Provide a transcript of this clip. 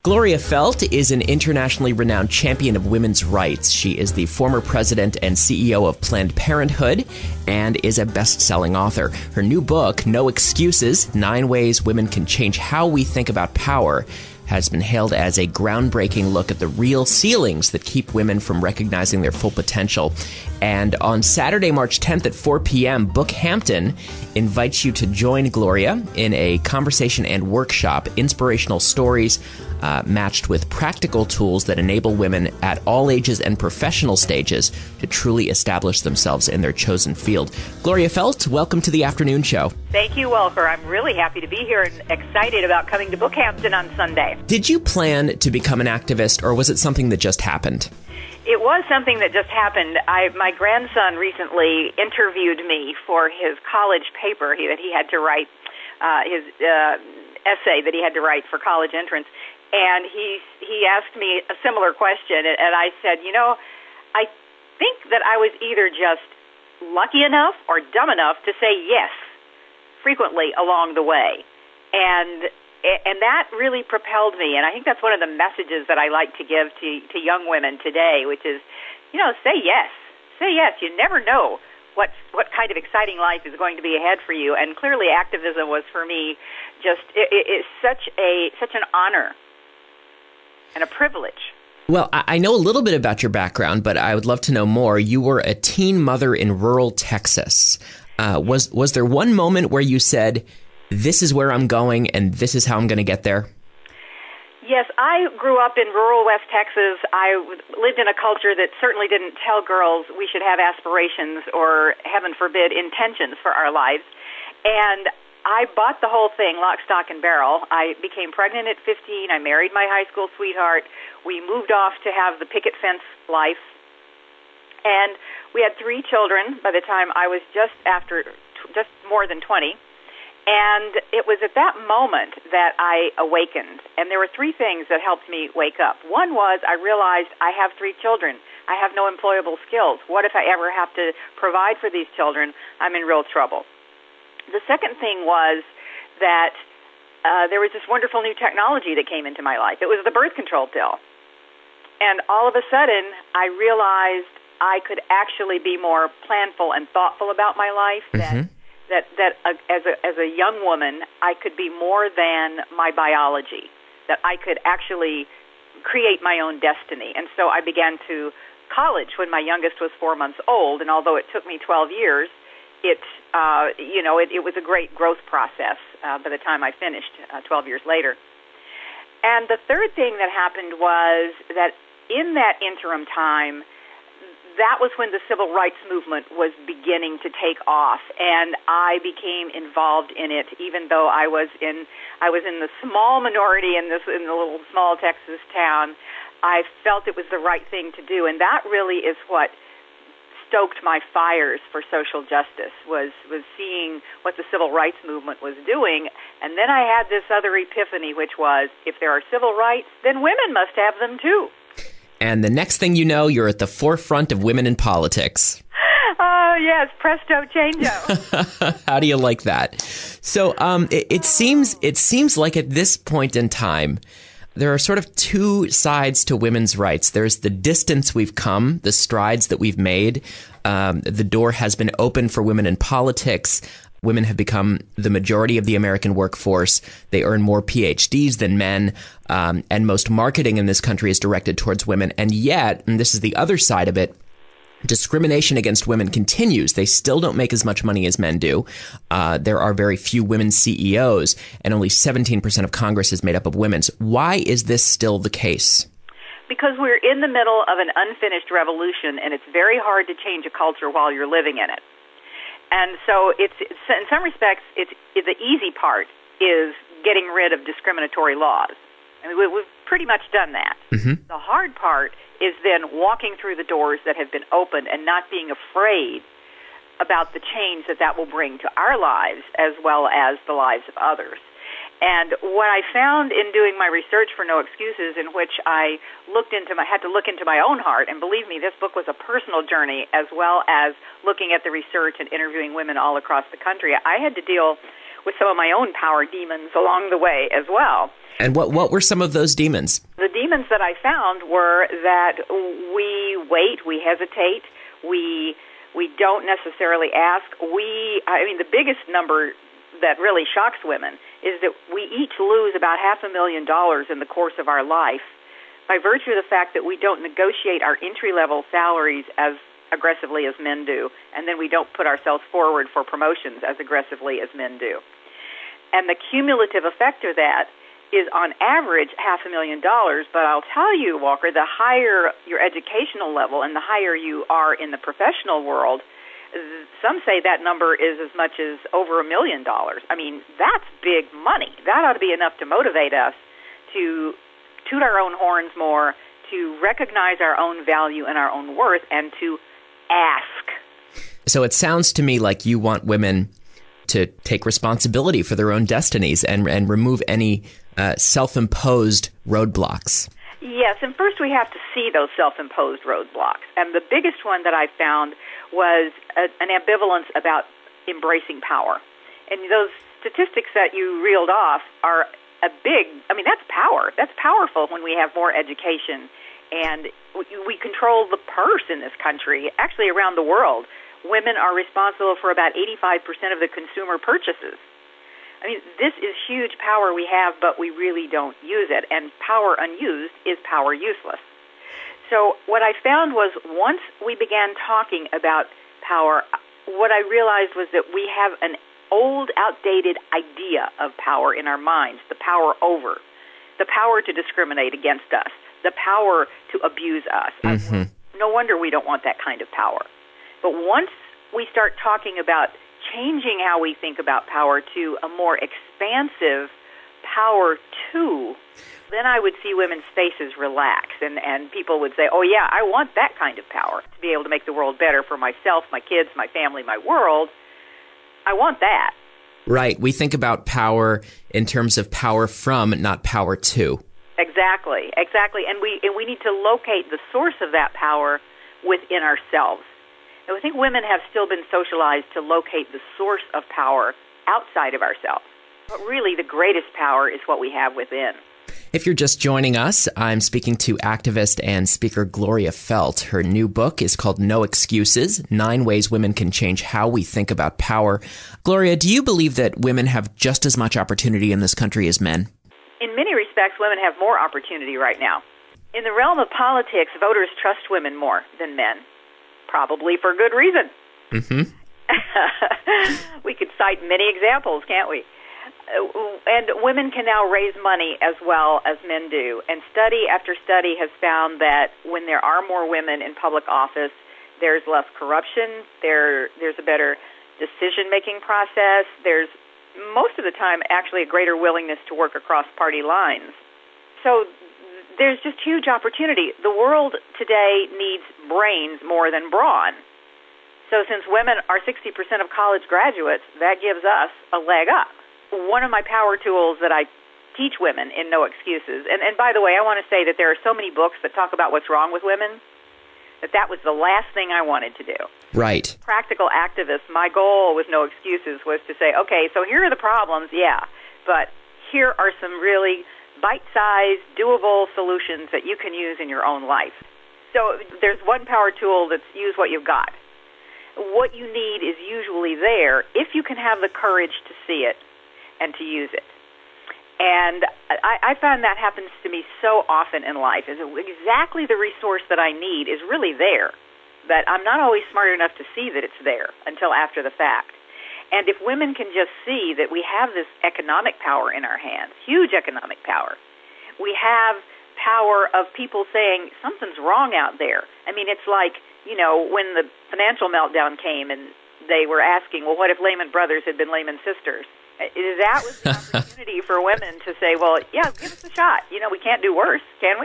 Gloria Feldt is an internationally renowned champion of women's rights. She is the former president and CEO of Planned Parenthood and is a best-selling author. Her new book, No Excuses: 9 Ways Women Can Change How We Think About Power, has been hailed as a groundbreaking look at the real ceilings that keep women from recognizing their full potential. And on Saturday, March 10th at 4 p.m., Bookhampton invites you to join Gloria in a conversation and workshop, inspirational stories matched with practical tools that enable women at all ages and professional stages to truly establish themselves in their chosen field. Gloria Feldt, welcome to the afternoon show. Thank you, Walker. I'm really happy to be here and excited about coming to Bookhampton on Sunday. Did you plan to become an activist, or was it something that just happened? It was something that just happened. My grandson recently interviewed me for his college paper that he had to write, his essay that he had to write for college entrance. And he asked me a similar question, and I said, I think that I was either just lucky enough or dumb enough to say yes frequently along the way. And that really propelled me, and I think that's one of the messages that I like to give to young women today, which is, say yes. Say yes. You never know what kind of exciting life is going to be ahead for you. And clearly activism was for me it's such an honor and a privilege. Well, I know a little bit about your background, but I would love to know more. You were a teen mother in rural Texas. Was there one moment where you said, this is where I'm going and this is how I'm going to get there? Yes, I grew up in rural West Texas. I lived in a culture that certainly didn't tell girls we should have aspirations or, heaven forbid, intentions for our lives. And I bought the whole thing, lock, stock, and barrel. I became pregnant at 15. I married my high school sweetheart. We moved off to have the picket fence life. And we had 3 children by the time I was just more than 20. And it was at that moment that I awakened. And there were 3 things that helped me wake up. One was I realized I have 3 children. I have no employable skills. What if I ever have to provide for these children? I'm in real trouble. The second thing was that there was this wonderful new technology that came into my life. It was the birth control pill. And all of a sudden, I realized I could actually be more planful and thoughtful about my life, that as a young woman, I could be more than my biology, that I could actually create my own destiny. And so I began to college when my youngest was 4 months old, and although it took me 12 years, it was a great growth process by the time I finished 12 years later. And the third thing that happened was that in that interim time, that was when the civil rights movement was beginning to take off, and I became involved in it, even though I was in the small minority in the little small Texas town. I felt it was the right thing to do, and that really is what stoked my fires for social justice, was seeing what the civil rights movement was doing. And then I had this other epiphany, which was, if there are civil rights, then women must have them too. And the next thing you know, you're at the forefront of women in politics. Oh, yes, presto changeo. How do you like that? So it seems like at this point in time, there are sort of 2 sides to women's rights. There's the distance we've come, the strides that we've made. The door has been open for women in politics. Women have become the majority of the American workforce. They earn more PhDs than men, and most marketing in this country is directed towards women. And yet, and this is the other side of it, discrimination against women continues. They still don't make as much money as men do. There are very few women CEOs, and only 17% of Congress is made up of women. Why is this still the case? Because we're in the middle of an unfinished revolution, and it's very hard to change a culture while you're living in it. And so it's in some respects, the easy part is getting rid of discriminatory laws. I mean, we've pretty much done that. The hard part is then walking through the doors that have been opened and not being afraid about the change that will bring to our lives as well as the lives of others. And what I found in doing my research for No Excuses, in which I had to look into my own heart, and believe me, this book was a personal journey as well as looking at the research and interviewing women all across the country. I had to deal with some of my own power demons along the way as well. And what were some of those demons? The demons that I found were that we wait, we hesitate, we don't necessarily ask. The biggest number that really shocks women is that we each lose about $500,000 in the course of our life by virtue of the fact that we don't negotiate our entry-level salaries as aggressively as men do, and then we don't put ourselves forward for promotions as aggressively as men do. And the cumulative effect of that is on average $500,000, but I'll tell you, Walker, the higher your educational level and the higher you are in the professional world, some say that number is as much as over $1 million. I mean, that's big money. That ought to be enough to motivate us to toot our own horns more, to recognize our own value and our own worth, and to ask. So it sounds to me like you want women to take responsibility for their own destinies and remove any self-imposed roadblocks. Yes, and first we have to see those self-imposed roadblocks. And the biggest one that I found was an ambivalence about embracing power. And those statistics that you reeled off are that's power. That's powerful when we have more education. And we control the purse in this country, actually around the world. Women are responsible for about 85% of the consumer purchases. I mean, this is huge power we have, but we really don't use it. And power unused is power useless. So what I found was once we began talking about power, what I realized was that we have an old, outdated idea of power in our minds, the power over, the power to discriminate against us, the power to abuse us. Mm-hmm. No wonder we don't want that kind of power. But once we start talking about changing how we think about power to a more expansive power to, then I would see women's faces relax, and people would say, oh, yeah, I want that kind of power to be able to make the world better for myself, my kids, my family, my world. I want that. Right. We think about power in terms of power from, not power to. Exactly. And we need to locate the source of that power within ourselves. And I think women have still been socialized to locate the source of power outside of ourselves. But really, the greatest power is what we have within. If you're just joining us, I'm speaking to activist and speaker Gloria Feldt. Her new book is called No Excuses, 9 Ways Women Can Change How We Think About Power. Gloria, do you believe that women have just as much opportunity in this country as men? In many respects, women have more opportunity right now. In the realm of politics, voters trust women more than men, probably for good reason. Mm-hmm. We could cite many examples, can't we? And women can now raise money as well as men do. And study after study has found that when there are more women in public office, there's less corruption, there's a better decision-making process, there's most of the time actually a greater willingness to work across party lines. So there's just huge opportunity. The world today needs brains more than brawn. So since women are 60% of college graduates, that gives us a leg up. One of my power tools that I teach women in No Excuses, and by the way, I want to say that there are so many books that talk about what's wrong with women, that was the last thing I wanted to do. Right. Practical activist, my goal with No Excuses was to say, okay, so here are the problems, yeah, but here are some really bite-sized, doable solutions that you can use in your own life. So there's one power tool that's use what you've got. What you need is usually there if you can have the courage to see it and to use it. And I find that happens to me so often in life, is exactly the resource that I need is really there, but I'm not always smart enough to see that it's there until after the fact. And if women can just see that we have this economic power in our hands, huge economic power, we have power of people saying something's wrong out there. I mean, it's like, when the financial meltdown came and they were asking, well, what if Lehman Brothers had been Lehman Sisters? That was the opportunity for women to say, well, yeah, give us a shot. We can't do worse, can we?